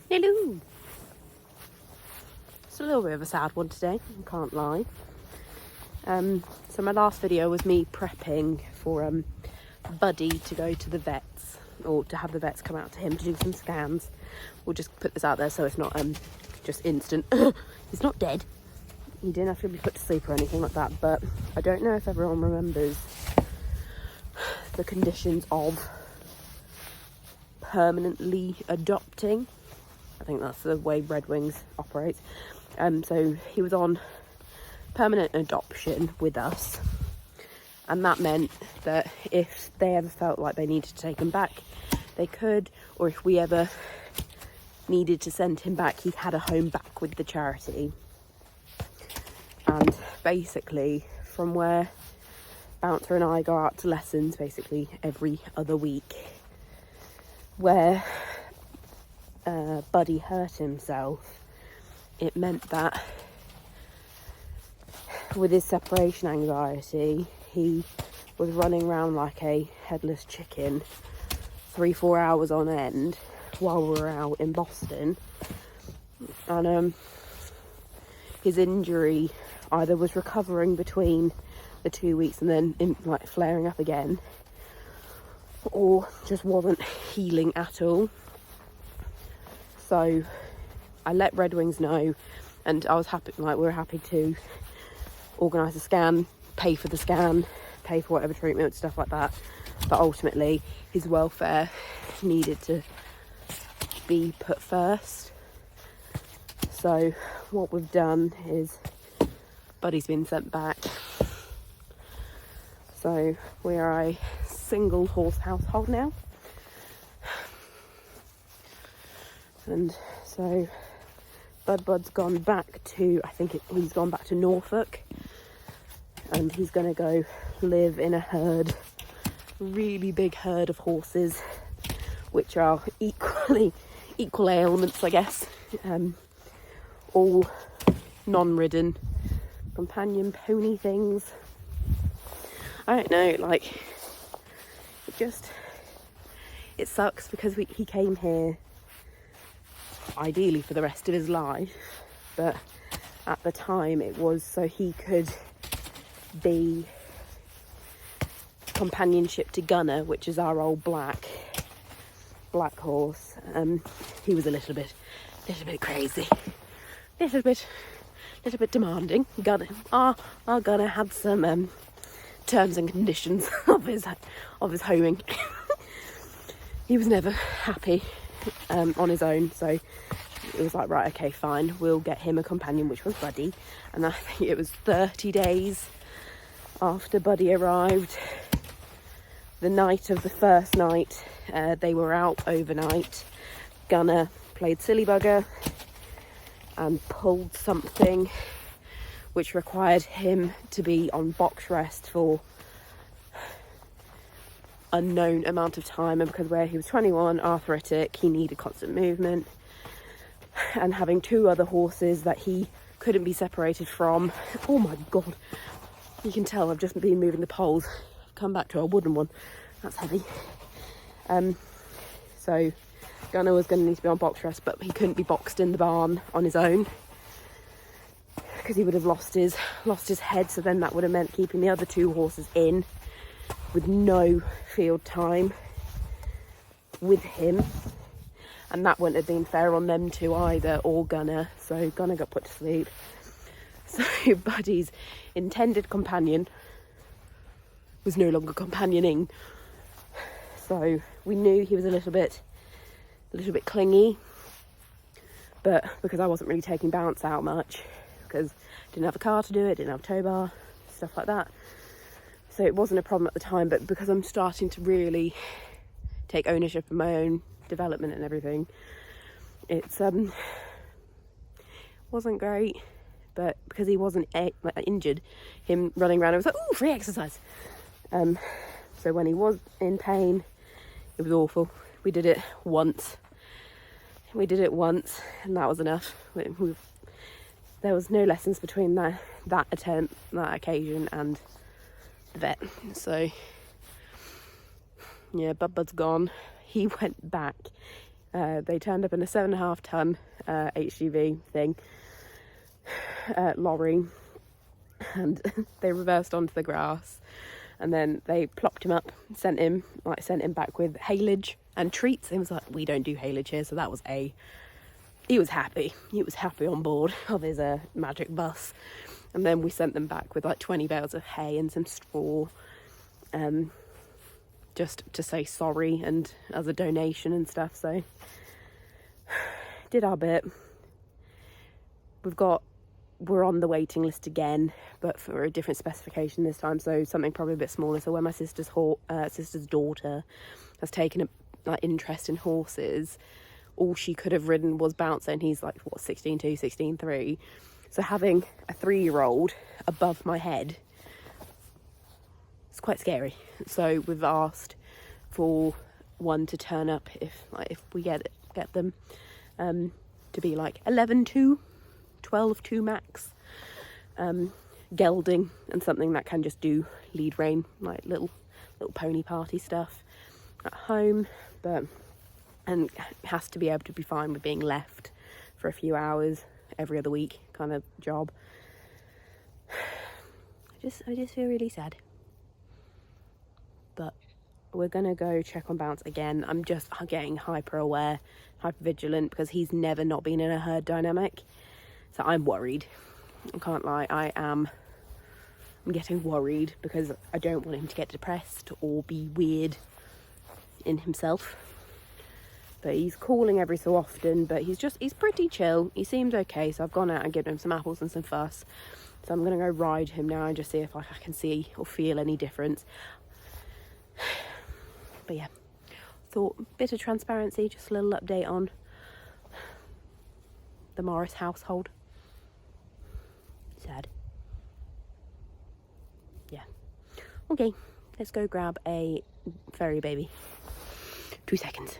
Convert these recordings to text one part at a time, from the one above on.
Hello. It's a little bit of a sad one today, I can't lie. So my last video was me prepping for Buddy to go to the vets, or to have the vets come out to him to do some scans. We'll just put this out there so it's not just instant. He's not dead. He didn't have to be put to sleep or anything like that, but I don't know if everyone remembers the conditions of permanently adopting. I think that's the way Redwings operates. So he was on permanent adoption with us, and that meant that if they ever felt like they needed to take him back, they could, or if we ever needed to send him back, he had a home back with the charity. And basically, from where Bouncer and I go out to lessons basically every other week, where Buddy hurt himself, it meant that with his separation anxiety, he was running around like a headless chicken 3-4 hours on end while we were out in Boston. And his injury either was recovering between the 2 weeks and then like flaring up again, or just wasn't healing at all. So I let Redwings know, and I was happy, like we were happy to organise a scan, pay for the scan, pay for whatever treatment, stuff like that. But ultimately his welfare needed to be put first. So what we've done is Buddy's been sent back. So we are a single horse household now. And so Bud's gone back to, he's gone back to Norfolk, and he's going to go live in a herd, really big herd of horses, which are equal ailments, I guess, all non-ridden companion pony things. I don't know, like, it sucks because he came here ideally for the rest of his life, but at the time it was so he could be companionship to Gunner, which is our old black horse. He was a little bit crazy, little bit demanding. Our Gunner had some terms and conditions of his homing. He was never happy on his own, so it was like, right, okay, fine, we'll get him a companion, which was Buddy. And I think it was 30 days after Buddy arrived, the night of the first night, they were out overnight. Gunner played silly bugger and pulled something which required him to be on box rest for unknown amount of time, and because where he was 21, arthritic, he needed constant movement, and having 2 other horses that he couldn't be separated from. Oh my god, you can tell I've just been moving the poles. Come back to our wooden one, that's heavy. So Gunner was going to need to be on box rest, but he couldn't be boxed in the barn on his own because he would have lost his head. So then that would have meant keeping the other 2 horses in with no field time with him, and that wouldn't have been fair on them 2 either, or Gunner. So Gunner got put to sleep. So Buddy's intended companion was no longer companioning. So we knew he was a little bit clingy, but because I wasn't really taking Bounce out much, because I didn't have a car to do it, didn't have a tow bar, stuff like that, so it wasn't a problem at the time. But because I'm starting to really take ownership of my own development and everything, it's wasn't great. But because he wasn't injured, him running around, I was like, ooh, free exercise. So when he was in pain, it was awful. We did it once, and that was enough. There was no lessons between that attempt, that occasion, and the vet. So yeah, Bud's gone. He went back They turned up in a 7.5 ton HGV thing, lorry, and they reversed onto the grass, and then they plopped him up, sent him back with haylage and treats. He was like, we don't do haylage here, so that was he was happy on board of his magic bus. And then we sent them back with like 20 bales of hay and some straw, just to say sorry and as a donation and stuff. So did our bit. We're on the waiting list again, but for a different specification this time, so something probably a bit smaller. So when my sister's daughter has taken a interest in horses, all she could have ridden was Bouncer, and he's like, what, 16.2, 16.3. So having a 3-year-old above my head, it's quite scary. So we've asked for one to turn up if we get them, to be like 11.2, 12.2 max, gelding, and something that can just do lead rein, like little pony party stuff at home, and has to be able to be fine with being left for a few hours every other week kind of job. I just feel really sad. But we're gonna go check on Bounce again. I'm just getting hyper aware, hyper vigilant, because he's never not been in a herd dynamic. So I'm worried. I can't lie, I'm getting worried because I don't want him to get depressed or be weird in himself. But he's calling every so often, but he's pretty chill. He seems okay, so I've gone out and given him some apples and some fuss. So I'm going to go ride him now and just see if I can see or feel any difference. But yeah, thought bit of transparency, just a little update on the Morris household. Sad. Yeah. Okay, let's go grab a furry baby. 2 seconds.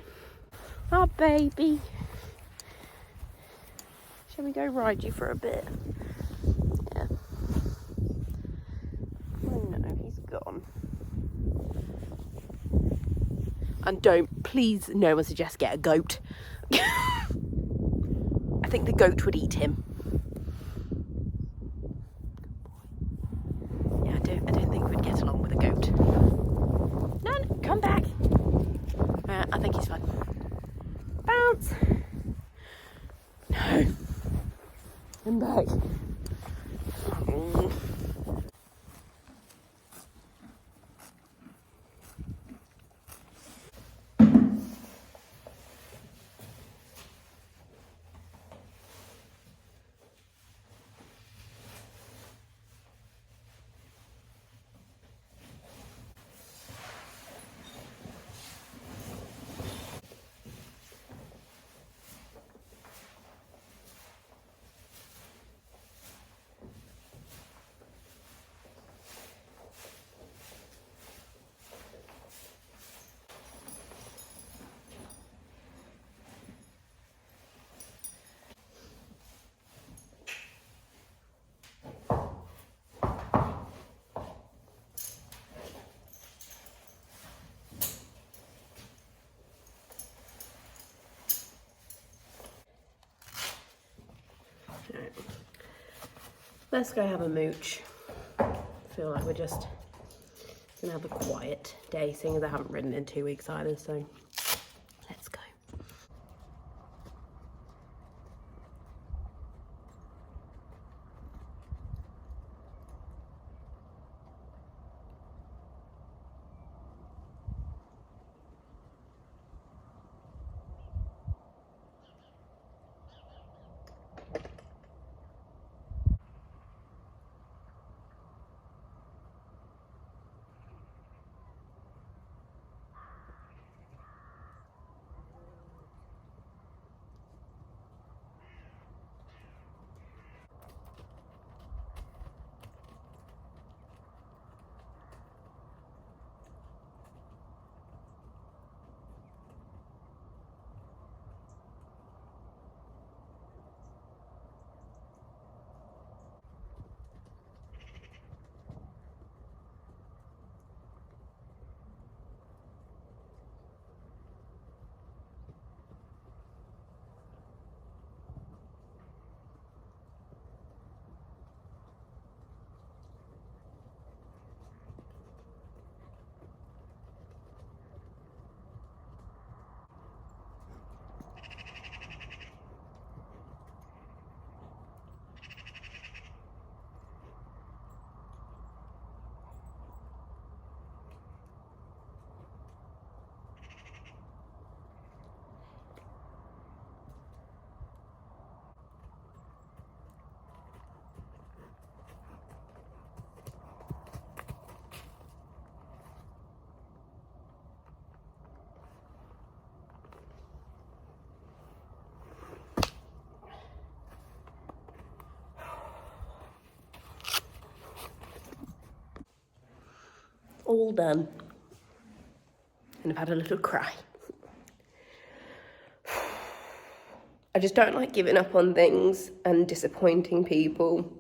Oh, baby. Shall we go ride you for a bit? Yeah. Oh no, he's gone. And please, no one suggests get a goat. I think the goat would eat him. Yeah, I don't think we'd get along with a goat. No, come back. I think he's fine. Bounce. No. I'm back. Oh. Right. Let's go have a mooch. I feel like we're just gonna have a quiet day, seeing as I haven't ridden in 2 weeks either, so let's go. all done. And I've had a little cry. I just don't like giving up on things and disappointing people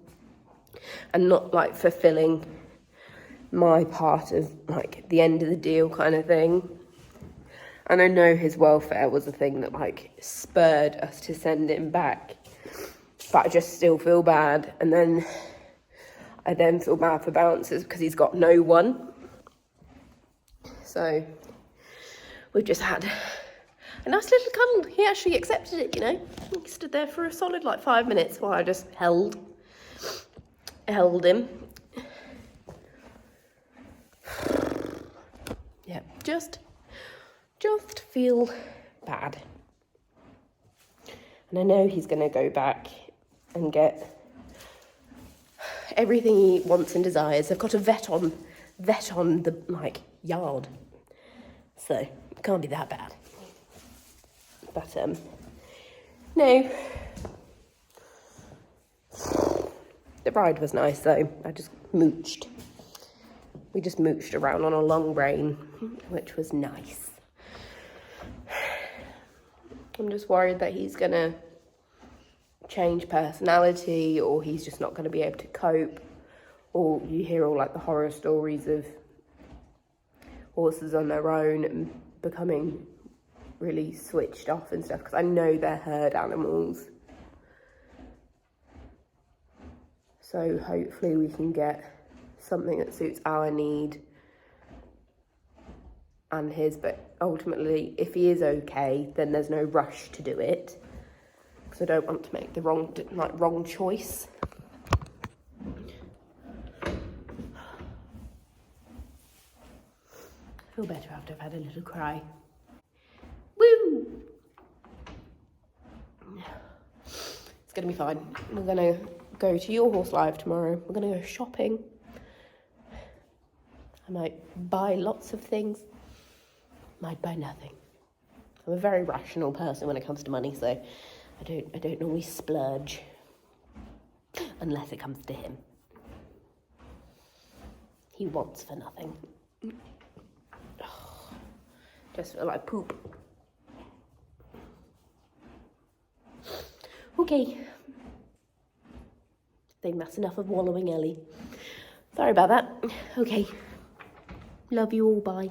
and not like fulfilling my part of like the end of the deal kind of thing. And I know his welfare was a thing that like spurred us to send him back, but I just still feel bad. And then I then feel bad for bouncers because he's got no one. So we've just had a nice little cuddle. He actually accepted it, you know. He stood there for a solid like 5 minutes while I just held him. Yeah, just feel bad. And I know he's going to go back and get everything he wants and desires. They've got a vet on the like yard, so it can't be that bad. But no, the ride was nice though. We just mooched around on a long rein, which was nice. I'm just worried that he's gonna change personality, or he's just not going to be able to cope, or you hear all like the horror stories of horses on their own and becoming really switched off and stuff, because I know they're herd animals. So hopefully we can get something that suits our need and his, but ultimately if he is okay, then there's no rush to do it. I don't want to make the wrong choice. I feel better after I've had a little cry. Woo! It's gonna be fine. We're gonna go to your horse live tomorrow. We're gonna go shopping. I might buy lots of things. Might buy nothing. I'm a very rational person when it comes to money, so I don't normally splurge unless it comes to him. He wants for nothing. Just feel like poop. Okay. I think that's enough of wallowing, Ellie. Sorry about that. Okay. Love you all, bye.